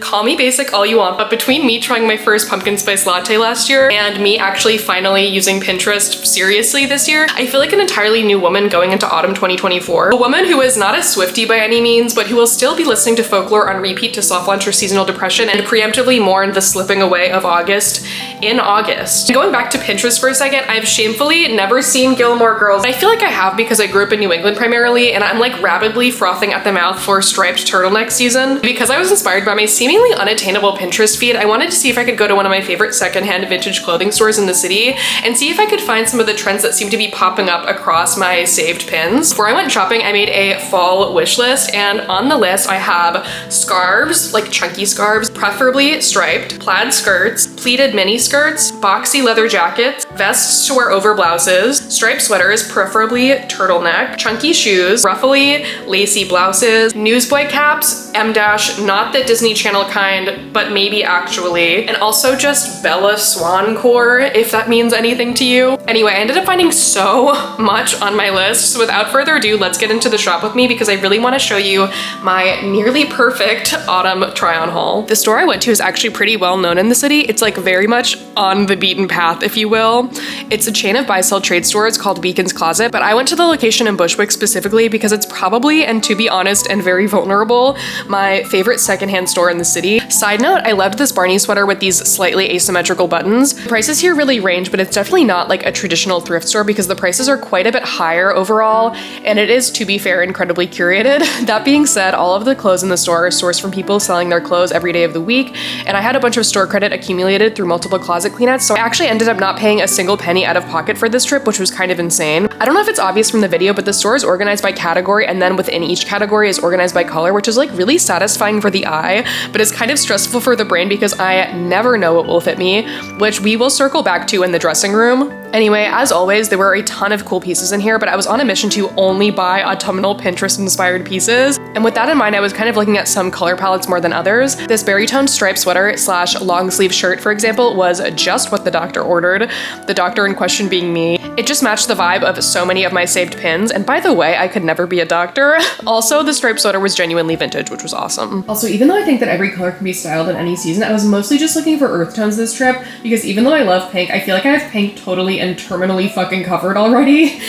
Call me basic all you want, but between me trying my first pumpkin spice latte last year and me actually finally using Pinterest seriously this year, I feel like an entirely new woman going into autumn 2024. A woman who is not a Swiftie by any means, but who will still be listening to folklore on repeat to soft launch her seasonal depression and preemptively mourn the slipping away of August in August. Going back to Pinterest for a second, I've shamefully never seen Gilmore Girls. I feel like I have because I grew up in New England primarily, and I'm like rabidly frothing at the mouth for striped turtleneck season. Because I was inspired by my seemingly unattainable Pinterest feed, I wanted to see if I could go to one of my favorite secondhand vintage clothing stores in the city and see if I could find some of the trends that seem to be popping up across my saved pins. Before I went shopping, I made a fall wish list, and on the list I have scarves, like chunky scarves, preferably striped, plaid skirts, pleated mini skirts, boxy leather jackets, vests to wear over blouses, striped sweaters, preferably turtleneck, chunky shoes, ruffly, lacy blouses, newsboy caps, not the Disney Channel kind, but maybe actually, and also just Bella Swan core, if that means anything to you. Anyway, I ended up finding so much on my list, so without further ado, let's get into the shop with me because I really want to show you my nearly perfect autumn try-on haul. The store I went to is actually pretty well known in the city. It's like very much on the beaten path, if you will. It's a chain of buy-sell trade stores called Beacon's Closet, but I went to the location in Bushwick specifically because it's probably, and to be honest and very vulnerable, my favorite secondhand store in the city. Side note, I loved this Barney sweater with these slightly asymmetrical buttons. The prices here really range, but it's definitely not like a traditional thrift store because the prices are quite a bit higher overall, and it is, to be fair, incredibly curated. That being said, all of the clothes in the store are sourced from people selling their clothes every day of the week, and I had a bunch of store credit accumulated through multiple closet cleanouts, so I actually ended up not paying a single penny out of pocket for this trip, which was kind of insane. I don't know if it's obvious from the video, but the store is organized by category, and then within each category is organized by color, which is like really satisfying for the eye, but it's kind of stressful for the brain because I never know what will fit me, which we will circle back to in the dressing room. Anyway, as always, there were a ton of cool pieces in here, but I was on a mission to only buy autumnal Pinterest-inspired pieces. And with that in mind, I was kind of looking at some color palettes more than others. This berry tone striped sweater / long sleeve shirt, for example, was just what the doctor ordered. The doctor in question being me. It just matched the vibe of so many of my saved pins. And by the way, I could never be a doctor. Also, the striped sweater was genuinely vintage, which was awesome. Also, even though I think that every color can be styled in any season, I was mostly just looking for earth tones this trip because even though I love pink, I feel like I have pink totally and terminally fucking covered already.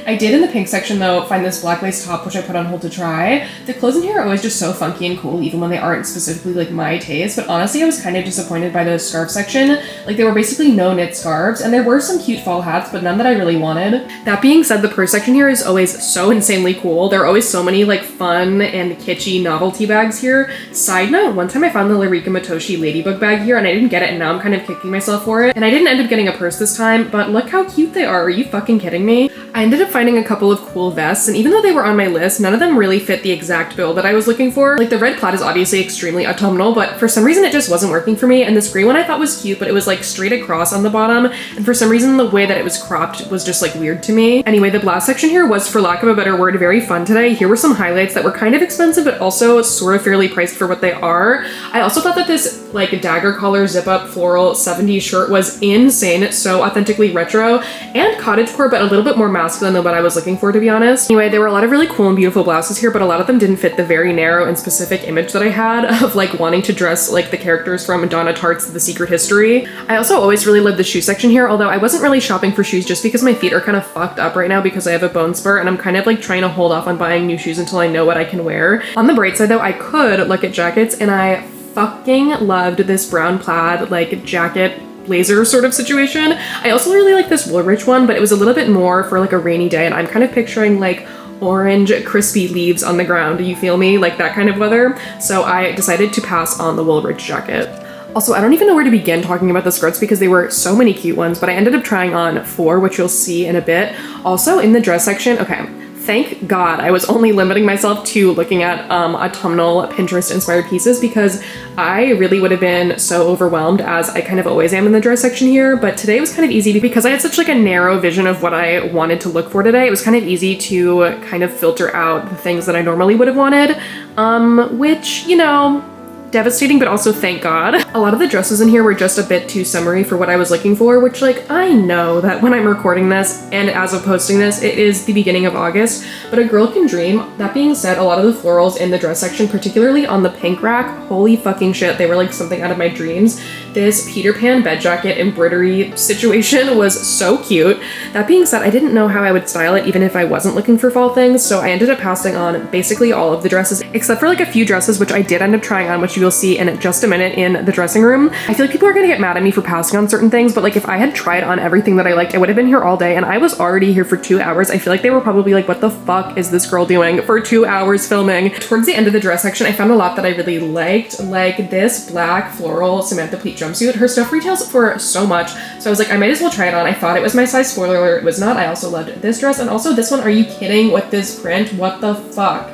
I did in the pink section though find this black lace top which I put on hold to try. The clothes in here are always just so funky and cool even when they aren't specifically like my taste, but honestly I was kind of disappointed by the scarf section. Like there were basically no knit scarves and there were some cute fall hats but none that I really wanted. That being said, the purse section here is always so insanely cool. There are always so many like fun and kitschy novelty bags here. Side note, one time I found the Larika Matoshi ladybug bag here and I didn't get it and now I'm kind of kicking myself for it. And I didn't end up getting a purse this time, but look how cute they are. Are you fucking kidding me? I ended up finding a couple of cool vests, and even though they were on my list, none of them really fit the exact bill that I was looking for. Like the red plaid is obviously extremely autumnal, but for some reason it just wasn't working for me, and this gray one I thought was cute, but it was like straight across on the bottom, and for some reason the way that it was cropped was just like weird to me. Anyway, the blouse section here was, for lack of a better word, very fun today. Here were some highlights that were kind of expensive, but also sort of fairly priced for what they are. I also thought that this like dagger collar zip up floral 70s shirt was insane. It's so authentically retro and cottagecore, but a little bit more masculine than what I was looking for, to be honest. Anyway, there were a lot of really cool and beautiful blouses here, but a lot of them didn't fit the very narrow and specific image that I had of like wanting to dress like the characters from Donna Tartt's The Secret History. I also always really loved the shoe section here, although I wasn't really shopping for shoes just because my feet are kind of fucked up right now because I have a bone spur and I'm kind of like trying to hold off on buying new shoes until I know what I can wear. On the bright side though, I could look at jackets, and I fucking loved this brown plaid like jacket blazer sort of situation. I also really like this Woolrich one, but it was a little bit more for like a rainy day, and I'm kind of picturing like orange crispy leaves on the ground. Do you feel me? Like that kind of weather. So I decided to pass on the Woolrich jacket. Also, I don't even know where to begin talking about the skirts because they were so many cute ones, but I ended up trying on 4, which you'll see in a bit. Also in the dress section, okay, thank God I was only limiting myself to looking at autumnal Pinterest inspired pieces because I really would have been so overwhelmed, as I kind of always am in the dress section here. But today was kind of easy because I had such like a narrow vision of what I wanted to look for today. It was kind of easy to kind of filter out the things that I normally would have wanted, which, you know, devastating, but also thank God. A lot of the dresses in here were just a bit too summery for what I was looking for, which like, I know that when I'm recording this and as of posting this, it is the beginning of August, but a girl can dream. That being said, a lot of the florals in the dress section, particularly on the pink rack, holy fucking shit, they were like something out of my dreams. This Peter Pan bed jacket embroidery situation was so cute. That being said, I didn't know how I would style it even if I wasn't looking for fall things, so I ended up passing on basically all of the dresses, except for like a few dresses, which I did end up trying on, which you will see in just a minute in the dressing room. I feel like people are gonna get mad at me for passing on certain things, but like if I had tried on everything that I liked, I would have been here all day, and I was already here for 2 hours. I feel like they were probably like, what the fuck is this girl doing for 2 hours filming? Towards the end of the dress section, I found a lot that I really liked, like this black floral Samantha pleat jumpsuit. Her stuff retails for so much, so I was like, I might as well try it on. I thought it was my size, spoiler alert, it was not. I also loved this dress, and also this one. Are you kidding with this print? What the fuck?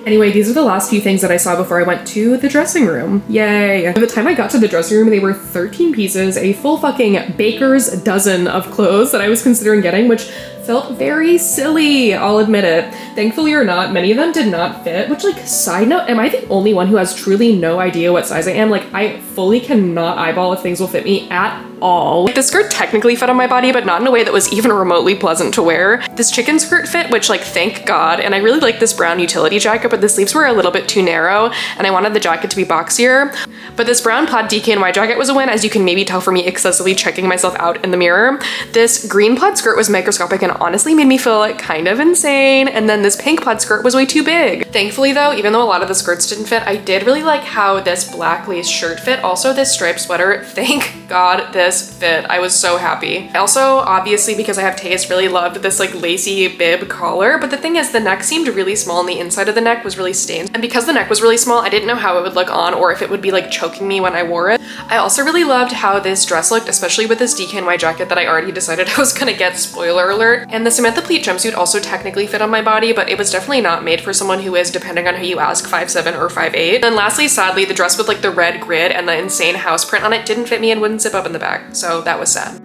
Anyway, these are the last few things that I saw before I went to the dressing room. Yay. By the time I got to the dressing room, they were 13 pieces, a full fucking baker's dozen of clothes that I was considering getting, which felt very silly, I'll admit it. Thankfully or not, many of them did not fit, which like, side note, am I the only one who has truly no idea what size I am? Like, I fully cannot eyeball if things will fit me at all. Like, the skirt technically fit on my body, but not in a way that was even remotely pleasant to wear. This chicken skirt fit, which like, thank God, and I really like this brown utility jacket, but the sleeves were a little bit too narrow, and I wanted the jacket to be boxier. But this brown plaid DKNY jacket was a win, as you can maybe tell from me excessively checking myself out in the mirror. This green plaid skirt was microscopic and honestly made me feel like kind of insane, and then this pink plaid skirt was way too big. Thankfully though, even though a lot of the skirts didn't fit, I did really like how this black lace shirt fit. Also this striped sweater, thank God this fit. I was so happy. I also, obviously because I have taste, really loved this like lacy bib collar, but the thing is the neck seemed really small and the inside of the neck was really stained. And because the neck was really small, I didn't know how it would look on or if it would be like choking me when I wore it. I also really loved how this dress looked, especially with this DKNY jacket that I already decided I was gonna get, spoiler alert. And the Samantha pleat jumpsuit also technically fit on my body, but it was definitely not made for someone who is, depending on who you ask, 5'7" or 5'8". And then lastly, sadly, the dress with like the red grid and the insane house print on it didn't fit me and wouldn't zip up in the back, so that was sad.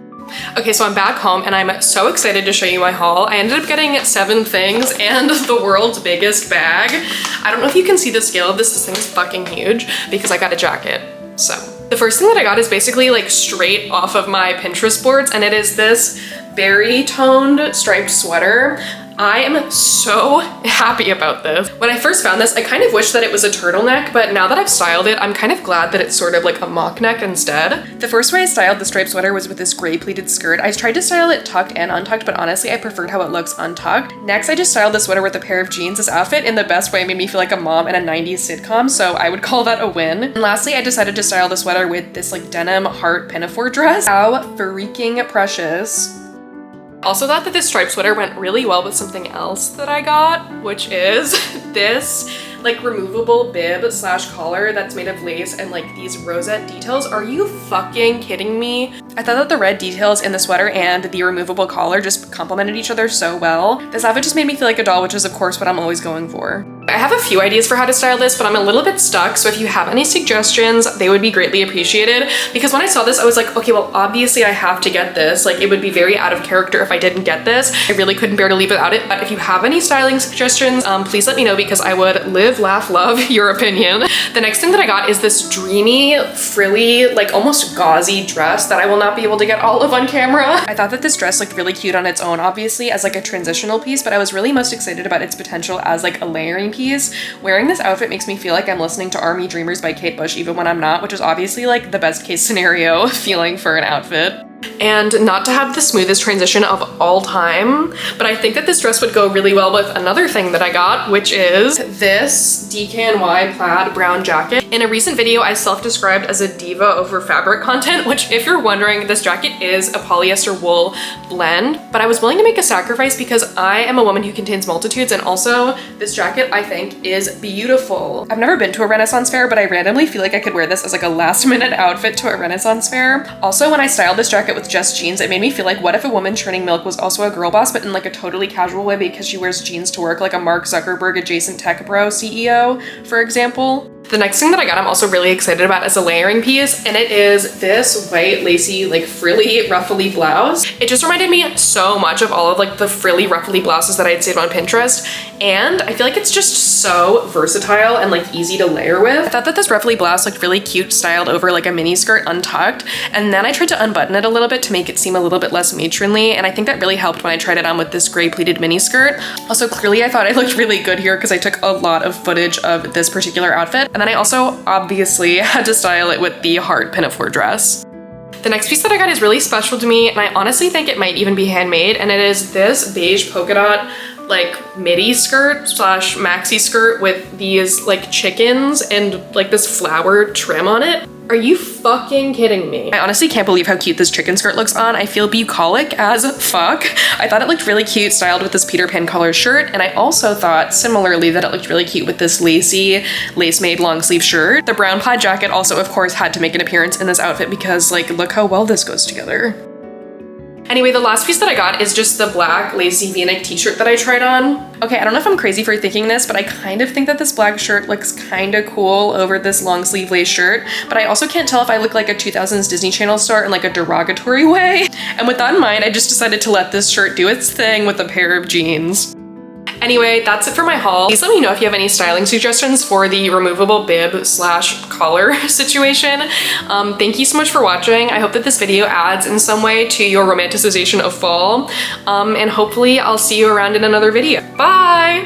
Okay, so I'm back home and I'm so excited to show you my haul. I ended up getting 7 things and the world's biggest bag. I don't know if you can see the scale of this. This thing is fucking huge because I got a jacket, so. The first thing that I got is basically like straight off of my Pinterest boards, and it is this berry toned striped sweater. I am so happy about this. When I first found this, I kind of wish that it was a turtleneck, but now that I've styled it, I'm kind of glad that it's sort of like a mock neck instead. The first way I styled the striped sweater was with this gray pleated skirt. I tried to style it tucked and untucked, but honestly, I preferred how it looks untucked. Next, I just styled the sweater with a pair of jeans. This outfit, in the best way, made me feel like a mom in a 90s sitcom, so I would call that a win. And lastly, I decided to style the sweater with this like denim heart pinafore dress. How freaking precious. Also thought that this striped sweater went really well with something else that I got, which is this like removable bib slash collar that's made of lace and like these rosette details. Are you fucking kidding me? I thought that the red details in the sweater and the removable collar just complemented each other so well. This outfit just made me feel like a doll, which is of course what I'm always going for. I have a few ideas for how to style this, but I'm a little bit stuck, so if you have any suggestions, they would be greatly appreciated. Because when I saw this, I was like, okay, well, obviously I have to get this. Like, it would be very out of character if I didn't get this. I really couldn't bear to leave without it. But if you have any styling suggestions, please let me know because I would live, laugh, love your opinion. The next thing that I got is this dreamy, frilly, like almost gauzy dress that I will not be able to get all of on camera. I thought that this dress looked really cute on its own, obviously, as like a transitional piece, but I was really most excited about its potential as like a layering piece. Wearing this outfit makes me feel like I'm listening to Army Dreamers by Kate Bush even when I'm not, which is obviously like the best case scenario feeling for an outfit. And not to have the smoothest transition of all time, but I think that this dress would go really well with another thing that I got, which is this DKNY plaid brown jacket. In a recent video, I self-described as a diva over fabric content, which if you're wondering, this jacket is a polyester wool blend, but I was willing to make a sacrifice because I am a woman who contains multitudes, and also this jacket I think is beautiful. I've never been to a Renaissance fair, but I randomly feel like I could wear this as like a last minute outfit to a Renaissance fair. Also, when I styled this jacket with just jeans, it made me feel like what if a woman churning milk was also a girl boss, but in like a totally casual way because she wears jeans to work, like a Mark Zuckerberg adjacent tech bro CEO, for example. The next thing that I got I'm also really excited about is a layering piece, and it is this white lacy like frilly ruffly blouse. It just reminded me so much of all of like the frilly ruffly blouses that I'd saved on Pinterest, and I feel like it's just so versatile and like easy to layer with. I thought that this ruffly blouse looked really cute styled over like a mini skirt untucked, and then I tried to unbutton it a little bit to make it seem a little bit less matronly, and I think that really helped when I tried it on with this gray pleated mini skirt. Also, clearly I thought I looked really good here because I took a lot of footage of this particular outfit, and then I also obviously had to style it with the hard pinafore dress. The next piece that I got is really special to me, and I honestly think it might even be handmade, and it is this beige polka dot like midi skirt slash maxi skirt with these like chickens and like this flower trim on it. Are you fucking kidding me? I honestly can't believe how cute this chicken skirt looks on. I feel bucolic as fuck. I thought it looked really cute styled with this Peter Pan collar shirt, and I also thought similarly that it looked really cute with this lacy, lace-made long sleeve shirt. The brown plaid jacket also, of course, had to make an appearance in this outfit because like, look how well this goes together. Anyway, the last piece that I got is just the black lacy v-neck t-shirt that I tried on. Okay, I don't know if I'm crazy for thinking this, but I kind of think that this black shirt looks kind of cool over this long sleeve lace shirt, but I also can't tell if I look like a 2000s Disney Channel star in like a derogatory way. And with that in mind, I just decided to let this shirt do its thing with a pair of jeans. Anyway, that's it for my haul. Please let me know if you have any styling suggestions for the removable bib slash collar situation. Thank you so much for watching. I hope that this video adds in some way to your romanticization of fall. And hopefully I'll see you around in another video. Bye!